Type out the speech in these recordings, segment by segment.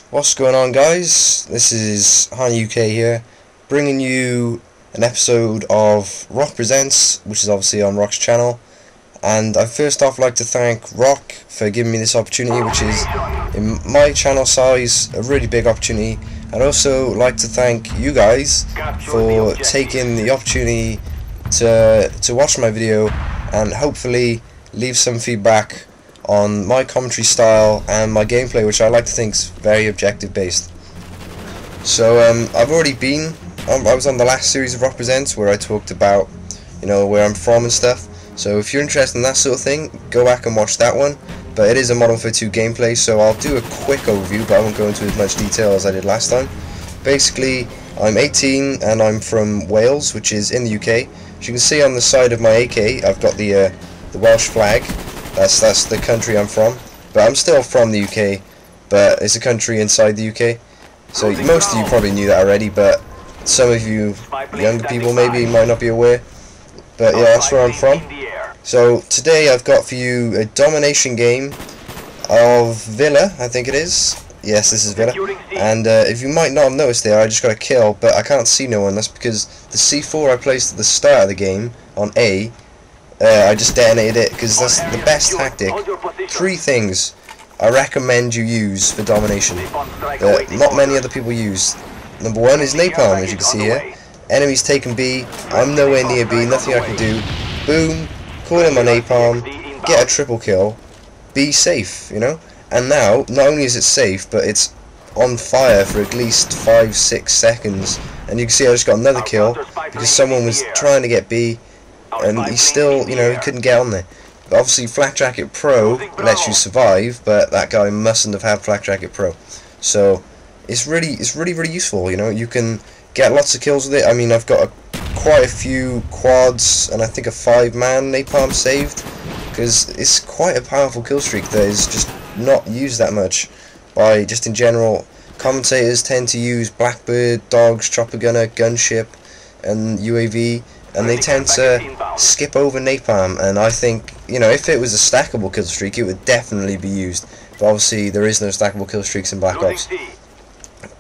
What's going on, guys? This is HarneyUK here, bringing you an episode of Rock Presents, which is obviously on Rock's channel. And I first off like to thank Rock for giving me this opportunity, which is, in my channel size, a really big opportunity. I'd also like to thank you guys for taking the opportunity to watch my video and hopefully leave some feedback on my commentary style and my gameplay, which I like to think is very objective based. So I've already been I was on the last series of Rock Presents where I talked about where I'm from and stuff. So if you're interested in that sort of thing, go back and watch that one. But it is a Modern Warfare 2 gameplay, so I'll do a quick overview, but I won't go into as much detail as I did last time. Basically, I'm 18 and I'm from Wales, which is in the UK. As you can see on the side of my AK, I've got the Welsh flag. That's the country I'm from, but I'm still from the UK, but it's a country inside the UK. So most of you probably knew that already, but some of you younger people maybe might not be aware. But yeah, that's where I'm from. So today I've got for you a domination game of Villa, I think it is. Yes, this is Villa. And if you might not have noticed there, I just got a kill, but I can't see no one. That's because the C4 I placed at the start of the game on A, I just detonated it, because that's the best tactic. 3 things I recommend you use for domination that not many other people use. Number 1 is napalm, as you can see here. Enemies taking B, I'm nowhere near B, nothing I can do. Boom, call in my napalm, get a triple kill, be safe, And now, not only is it safe, but it's on fire for at least 5-6 seconds. And you can see I just got another kill because someone was trying to get B, and he still, he couldn't get on there. But obviously Flak Jacket Pro lets you survive, but that guy mustn't have had Flak Jacket Pro. So it's really useful. You can get lots of kills with it. I mean, I've got quite a few quads and I think a 5-man napalm saved, because it's quite a powerful kill streak that is just not used that much by, just in general. Commentators tend to use Blackbird, Dogs, Chopper Gunner, Gunship and UAV, and they tend to skip over napalm. And I think, if it was a stackable kill streak, it would definitely be used. But obviously there is no stackable kill streaks in Black Ops.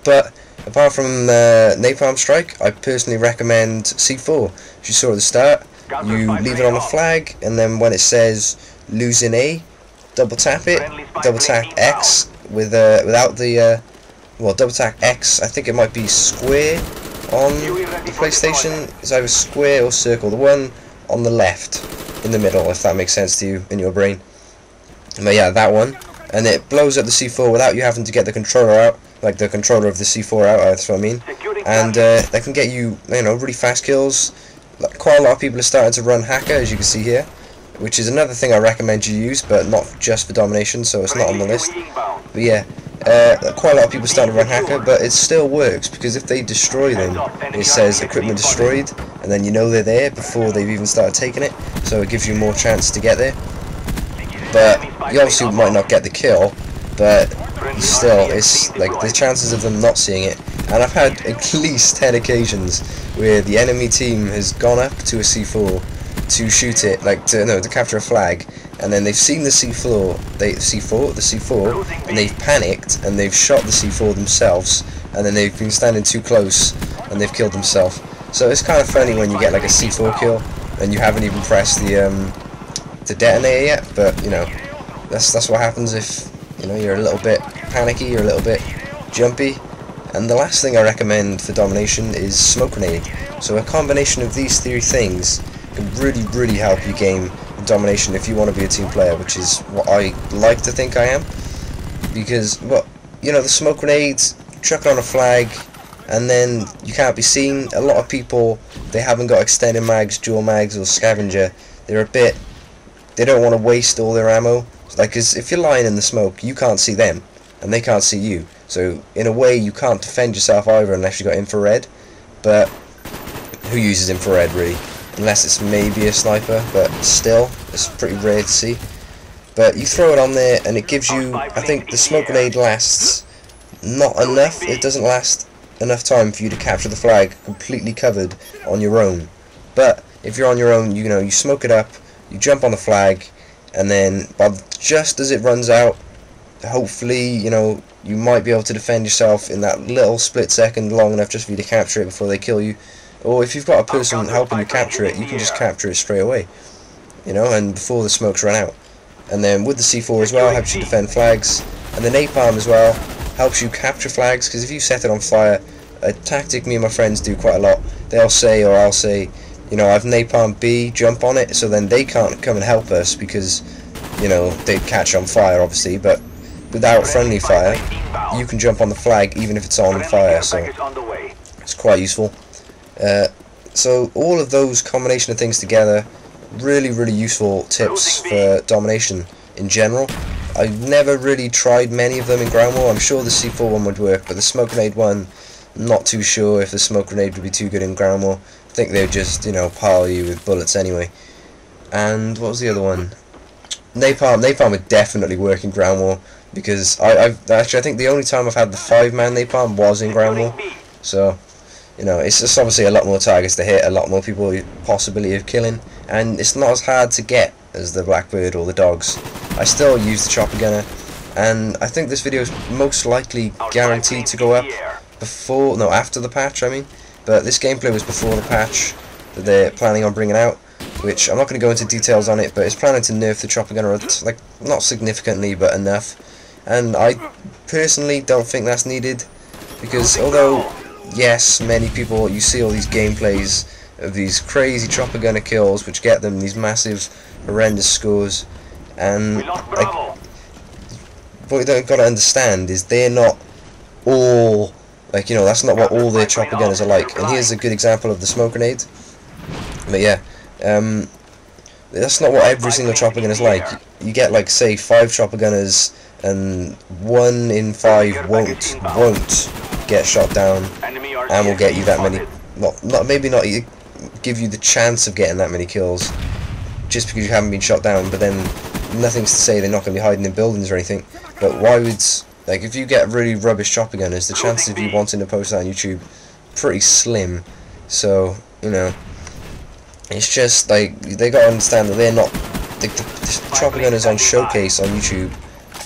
But apart from napalm strike, I personally recommend C4. As you saw at the start, you leave it on the flag, and then when it says losing A, double tap it, double tap X without the double tap X. I think it might be square on the PlayStation. It's either square or circle. The one on the left, in the middle, if that makes sense to you in your brain. But yeah, that one, and it blows up the C4 without you having to get the controller out, like the controller of the C4 out. That's what I mean. And that can get you, really fast kills. Quite a lot of people are starting to run hacker, as you can see here, which is another thing I recommend you use, but not just for domination, so it's not on the list. But yeah, quite a lot of people start to run hacker, but it still works, because if they destroy them, it says equipment destroyed, and then they're there before they've even started taking it, so it gives you more chance to get there. But you obviously might not get the kill, but still, it's like the chances of them not seeing it. And I've had at least 10 occasions where the enemy team has gone up to a C4 to shoot it, to capture a flag, and then they've seen the C4, and they've panicked and they've shot the C4 themselves, and then they've been standing too close and they've killed themselves. So it's kind of funny when you get like a C4 kill and you haven't even pressed the detonator yet. But that's what happens if you're a little bit panicky, you're a little bit jumpy. And the last thing I recommend for domination is smoke grenade. So a combination of these 3 things can really help you game domination if you want to be a team player, which is what I like to think I am. Because, the smoke grenades, chuck it on a flag, and then you can't be seen. A lot of people, they haven't got extended mags, dual mags, or scavenger. They don't want to waste all their ammo. Cause if you're lying in the smoke, you can't see them, and they can't see you. So in a way, you can't defend yourself either unless you've got infrared. But who uses infrared really? Unless it's maybe a sniper, but still, it's pretty rare to see. But you throw it on there, and it gives you, I think the smoke grenade lasts not enough. It doesn't last enough time for you to capture the flag completely covered on your own. But if you're on your own, you smoke it up, you jump on the flag, and then just as it runs out, hopefully, you know, you might be able to defend yourself in that little split second long enough just for you to capture it before they kill you. Or if you've got a person helping you capture it, you can just capture it straight away, you know, and before the smokes run out. And then with the C4 as well, helps you defend flags, and the napalm as well helps you capture flags, because if you set it on fire, a tactic me and my friends do quite a lot, they'll say, or I'll say, you know, I've napalm B, jump on it, so then they can't come and help us because, you know, they'd catch on fire obviously, but without friendly fire you can jump on the flag even if it's on fire, so it's quite useful. So all of those combination of things together, really useful tips for domination in general. I've never really tried many of them in ground war. I'm sure the C4 one would work, but the smoke grenade one, not too sure if the smoke grenade would be too good in ground war. I think they would just, you know, pile you with bullets anyway. And what was the other one? Napalm would definitely work in ground war, because I think the only time I've had the 5-man napalm was in ground war. So, you know, it's just obviously a lot more targets to hit, a lot more people possibility of killing, and it's not as hard to get as the Blackbird or the dogs. I still use the chopper gunner, and I think this video is most likely guaranteed to go up after the patch, I mean. But this gameplay was before the patch that they're planning on bringing out, which I'm not going to go into details on it, but it's planning to nerf the chopper gunner, like, not significantly, but enough. And I personally don't think that's needed, because although, yes, many people, you see all these gameplays of these crazy chopper gunner kills, which get them these massive, horrendous scores, and like, what you've got to understand is they're not all, like, you know, that's not what all their chopper gunners are like. And here's a good example of the smoke grenade. But yeah, that's not what every single chopper gunner is like. You get, like, say 5 chopper gunners, and 1 in 5 won't get shot down, and will get you that many. Maybe not give you the chance of getting that many kills, just because you haven't been shot down. But then nothing's to say they're not going to be hiding in buildings or anything. But why would, like, if you get really rubbish chopper gunners, the chances of you wanting to post that on YouTube pretty slim. So, you know, it's just like they got to understand that they're not the chopper gunners on Showcase on YouTube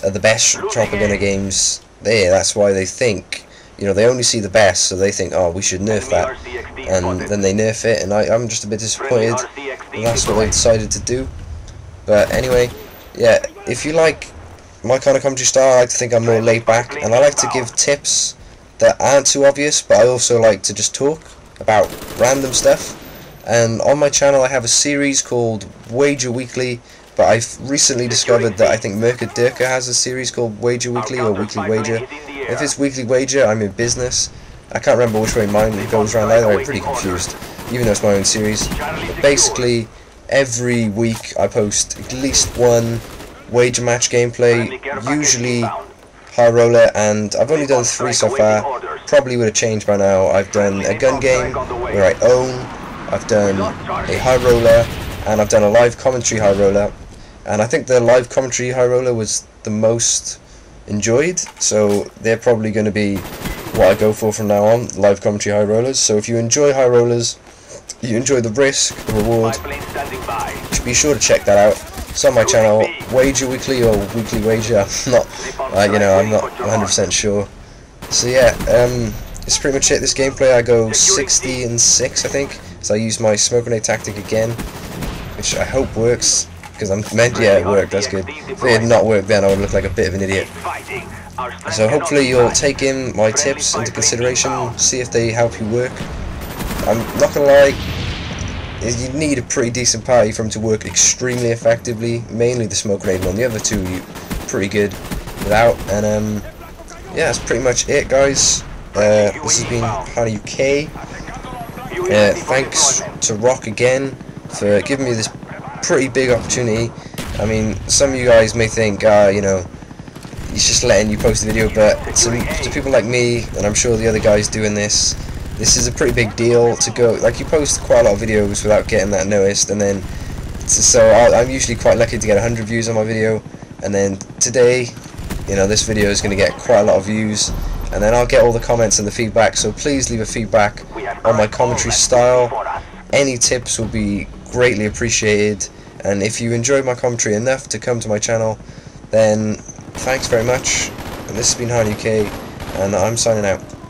are the best chopper gunner games there. That's why they think, you know, they only see the best, so they think, oh, we should nerf that, and then they nerf it, and I'm just a bit disappointed and that's what they decided to do. But anyway, yeah, if you like my kind of commentary style, I like to think I'm more laid back, and I like to give tips that aren't too obvious, but I also like to just talk about random stuff. And on my channel I have a series called Wager Weekly, but I've recently discovered that I think R0K has a series called Wager Weekly or Weekly Wager. If it's Weekly Wager, I'm in business. I can't remember which way mine goes around either. I'm pretty confused, even though it's my own series. But basically, every week I post at least one wager match gameplay, usually high roller, and I've only done 3 so far. Probably would have changed by now. I've done a gun game where I own, I've done a high roller, and I've done a live commentary high roller. And I think the live commentary high roller was the most enjoyed, so they're probably going to be what I go for from now on, live commentary high rollers. So if you enjoy high rollers, you enjoy the risk, the reward, be sure to check that out. It's on my channel, Wager Weekly or Weekly Wager. I'm not, you know, I'm not 100% sure. So yeah, it's pretty much it. This gameplay I go 60-6, I think. So I use my smoke grenade tactic again, which I hope works, because I'm meant, yeah, it worked, that's good. If it had not worked then I would look like a bit of an idiot. So hopefully you'll take in my tips into consideration, see if they help you work. I'm not gonna lie, you need a pretty decent party for them to work extremely effectively, mainly the smoke grenade one. The other two are pretty good without, and yeah, that's pretty much it, guys. This has been HarneyUK. Thanks to R0K again for giving me this pretty big opportunity. I mean, some of you guys may think, you know, he's just letting you post the video, but to people like me, and I'm sure the other guys doing this is a pretty big deal to go, like, you post quite a lot of videos without getting that noticed, and then, so I'm usually quite lucky to get 100 views on my video, and then today, you know, this video is going to get quite a lot of views, and then I'll get all the comments and the feedback, so please leave a feedback on my commentary style. Any tips will be greatly appreciated, and if you enjoyed my commentary enough to come to my channel, then thanks very much, and this has been HarneyUK, and I'm signing out.